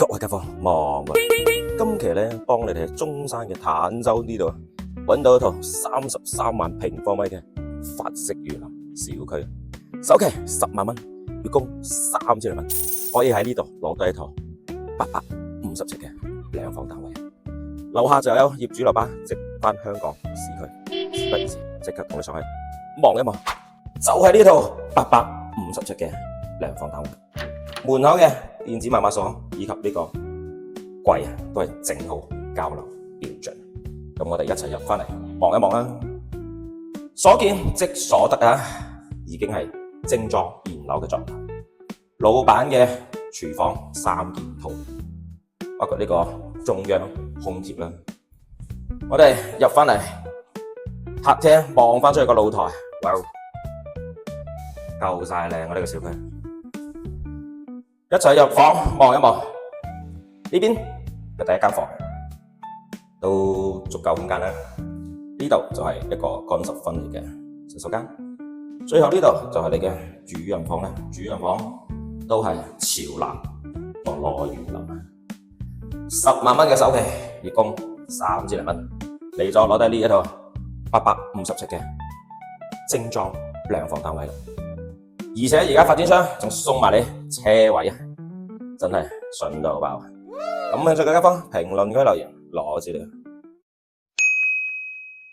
各位街坊望啊！今期咧幫你哋喺中山嘅坦洲呢度揾到一套33萬平方米嘅法式園林小區，首期10萬蚊，月供3千000蚊，可以喺呢度攞到一套850尺嘅兩房單位。樓下就有業主樓巴直返香港市區，事不宜遲，即刻同你上去望一望，就係呢套850尺嘅兩房單位。門口嘅電子密碼鎖以及呢個櫃都係整好交樓標準。咁我哋一齊入返嚟望一望啦。所見即所得啊，已經係精裝現樓嘅狀態。老闆嘅廚房3件套，包括呢個中央空調啦。我哋入返嚟客廳望返出去個露台，哇，夠晒靚啊！呢個小區。一齊入房望一望，呢邊係第一間房，都足夠空間啦。呢度就係一個乾濕分離嘅洗手間，最後呢度就係你嘅主人房啦。主人房都係朝南個內園林，10萬蚊嘅首期，月供3千000蚊，你再攞低呢一套850尺嘅精裝兩房單位啦。而且而家發展商仲送埋你車位啊，真係順到爆！咁興趣嘅街坊評論區留言攞資料。